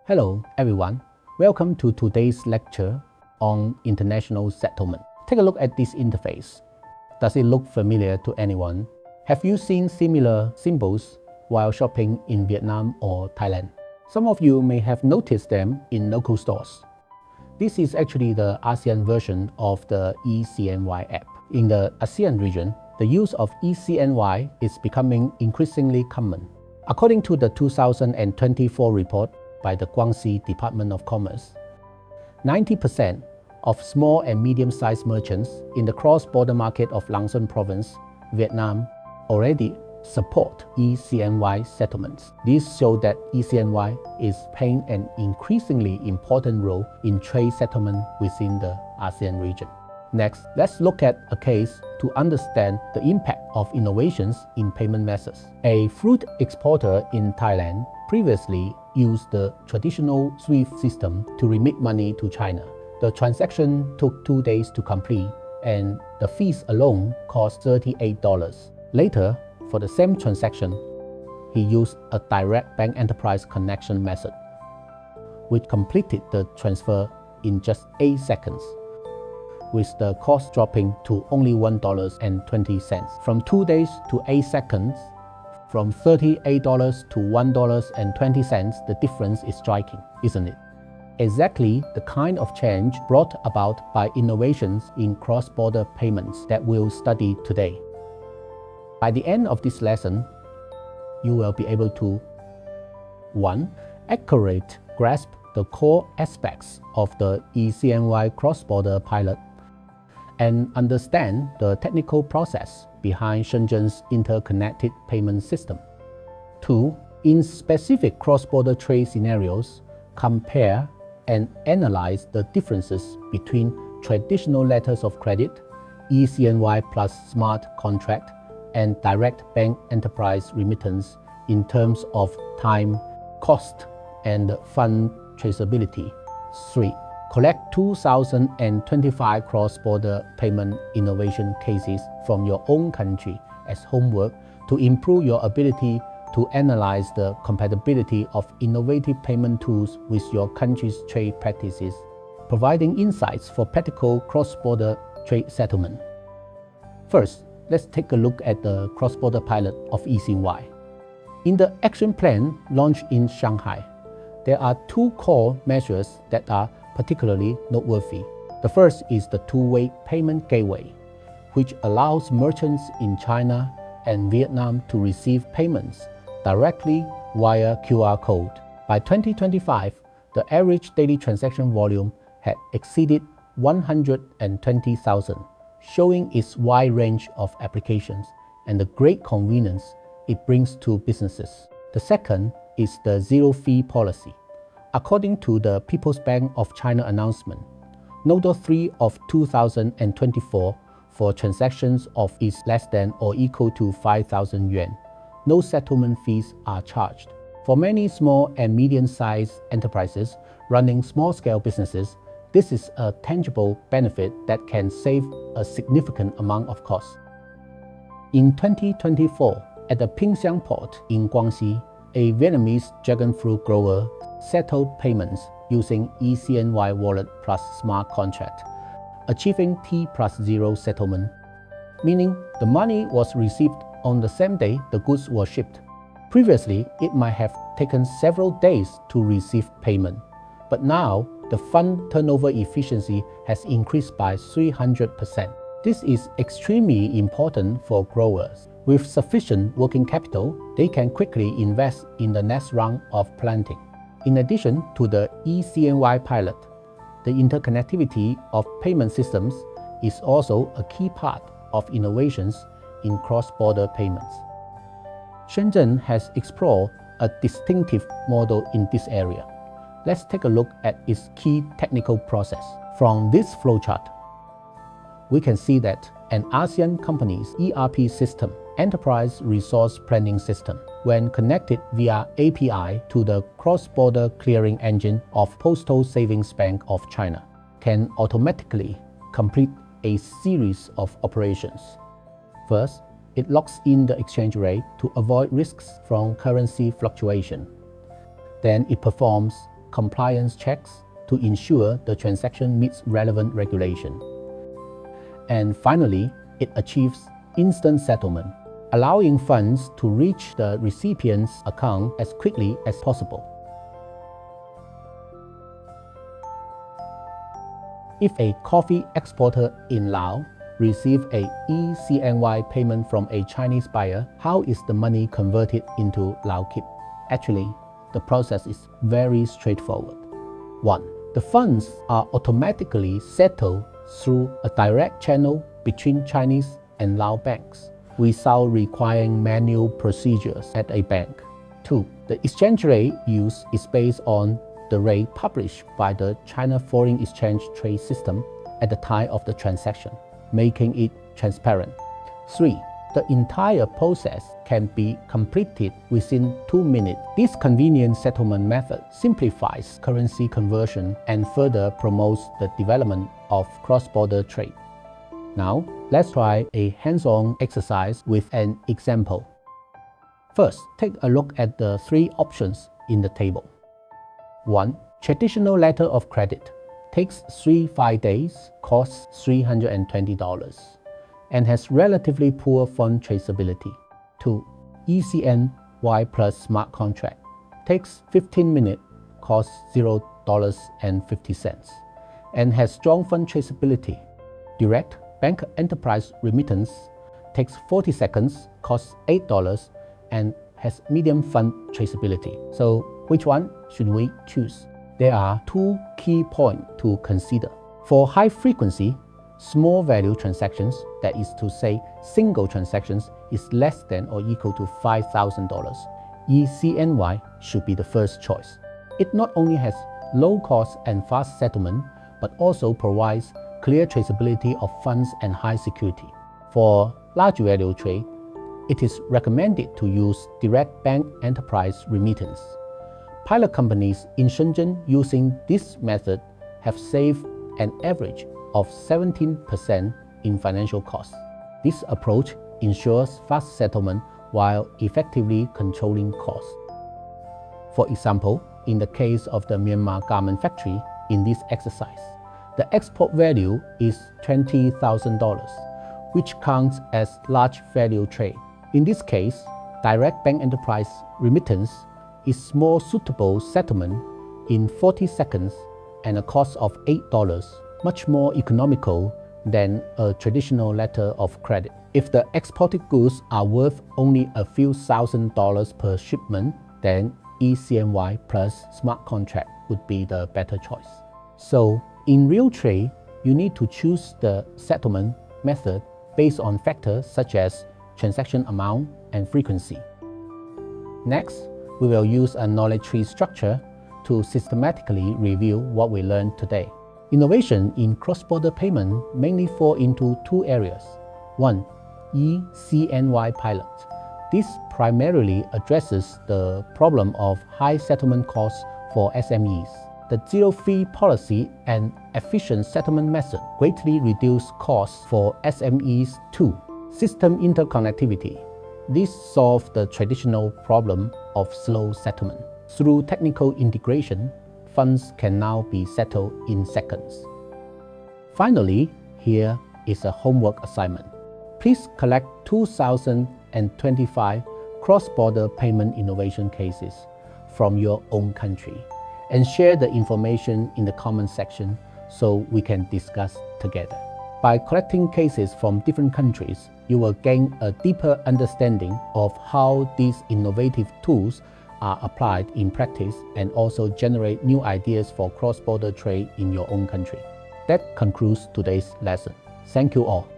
Hello everyone, welcome to today's lecture on international settlement. Take a look at this interface. Does it look familiar to anyone? Have you seen similar symbols while shopping in Vietnam or Thailand? Some of you may have noticed them in local stores. This is actually the ASEAN version of the eCNY app. In the ASEAN region, the use of eCNY is becoming increasingly common. According to the 2024 report by the Guangxi Department of Commerce, 90% of small and medium-sized merchants in the cross-border market of Lang Son Province, Vietnam, already support eCNY settlements. This shows that eCNY is playing an increasingly important role in trade settlement within the ASEAN region. Next, let's look at a case to understand the impact of innovations in payment methods. A fruit exporter in Thailand previously used the traditional SWIFT system to remit money to China. The transaction took 2 days to complete, and the fees alone cost $38. Later, for the same transaction, he used a direct bank enterprise connection method, which completed the transfer in just 8 seconds, with the cost dropping to only $1.20. From 2 days to 8 seconds, from $38 to $1.20, the difference is striking, isn't it? Exactly the kind of change brought about by innovations in cross-border payments that we'll study today. By the end of this lesson, you will be able to 1. Accurately grasp the core aspects of the eCNY cross-border pilot and understand the technical process behind Shenzhen's interconnected payment system. 2. In specific cross-border trade scenarios, compare and analyze the differences between traditional letters of credit, eCNY plus smart contract, and direct bank enterprise remittance in terms of time, cost, and fund traceability. 3. Collect 2025 cross-border payment innovation cases from your own country as homework to improve your ability to analyze the compatibility of innovative payment tools with your country's trade practices, providing insights for practical cross-border trade settlement. First, let's take a look at the cross-border pilot of eCNY. In the action plan launched in Shanghai, there are 2 core measures that are particularly noteworthy. The first is the two-way payment gateway, which allows merchants in China and Vietnam to receive payments directly via QR code. By 2025, the average daily transaction volume had exceeded 120,000, showing its wide range of applications and the great convenience it brings to businesses. The second is the zero-fee policy. According to the People's Bank of China announcement, Nodal 3 of 2024, for transactions of is less than or equal to 5,000 yuan, no settlement fees are charged. For many small and medium-sized enterprises running small-scale businesses, this is a tangible benefit that can save a significant amount of costs. In 2024, at the Pingxiang port in Guangxi, a Vietnamese dragon fruit grower settled payments using eCNY wallet plus smart contract, achieving T+0 settlement, meaning the money was received on the same day the goods were shipped. Previously, it might have taken several days to receive payment, but now the fund turnover efficiency has increased by 300%. This is extremely important for growers. With sufficient working capital, they can quickly invest in the next round of planting. In addition to the eCNY pilot, the interconnectivity of payment systems is also a key part of innovations in cross-border payments. Shenzhen has explored a distinctive model in this area. Let's take a look at its key technical process. From this flowchart, we can see that an ASEAN company's ERP system, Enterprise Resource Planning System, when connected via API to the cross-border clearing engine of Postal Savings Bank of China, can automatically complete a series of operations. First, it locks in the exchange rate to avoid risks from currency fluctuation. Then it performs compliance checks to ensure the transaction meets relevant regulation. And finally, it achieves instant settlement, allowing funds to reach the recipient's account as quickly as possible. If a coffee exporter in Laos receives a eCNY payment from a Chinese buyer, how is the money converted into Lao Kip? Actually, the process is very straightforward. 1. The funds are automatically settled through a direct channel between Chinese and Lao banks, without requiring manual procedures at a bank. 2. The exchange rate used is based on the rate published by the China Foreign Exchange Trade System at the time of the transaction, making it transparent. 3. The entire process can be completed within 2 minutes. This convenient settlement method simplifies currency conversion and further promotes the development of cross-border trade. Now, let's try a hands-on exercise with an example. First, take a look at the 3 options in the table. 1. Traditional letter of credit takes 3-5 days, costs $320, and has relatively poor fund traceability. 2. eCNY plus smart contract takes 15 minutes, costs $0.50, and has strong fund traceability. Direct bank enterprise remittance takes 40 seconds, costs $8, and has medium fund traceability. So which one should we choose? There are 2 key points to consider. For high frequency, small value transactions, that is to say single transactions, is less than or equal to $5,000. eCNY should be the first choice. It not only has low cost and fast settlement, but also provides clear traceability of funds and high security. For large value trade, it is recommended to use direct bank enterprise remittance. Pilot companies in Shenzhen using this method have saved an average of 17% in financial costs. This approach ensures fast settlement while effectively controlling costs. For example, in the case of the Myanmar garment factory in this exercise, the export value is $20,000, which counts as large value trade. In this case, direct bank enterprise remittance is more suitable settlement in 40 seconds and a cost of $8, much more economical than a traditional letter of credit. If the exported goods are worth only a few $1,000s per shipment, then eCNY plus smart contract would be the better choice. So, in real trade, you need to choose the settlement method based on factors such as transaction amount and frequency. Next, we will use a knowledge tree structure to systematically review what we learned today. Innovation in cross-border payment mainly fall into 2 areas. 1. eCNY pilot. This primarily addresses the problem of high settlement costs for SMEs. The zero-fee policy and efficient settlement method greatly reduce costs for SMEs too. System interconnectivity. This solves the traditional problem of slow settlement. Through technical integration, funds can now be settled in seconds. Finally, here is a homework assignment. Please collect 2025 cross-border payment innovation cases from your own country and share the information in the comment section so we can discuss together. By collecting cases from different countries, you will gain a deeper understanding of how these innovative tools are applied in practice and also generate new ideas for cross-border trade in your own country. That concludes today's lesson. Thank you all.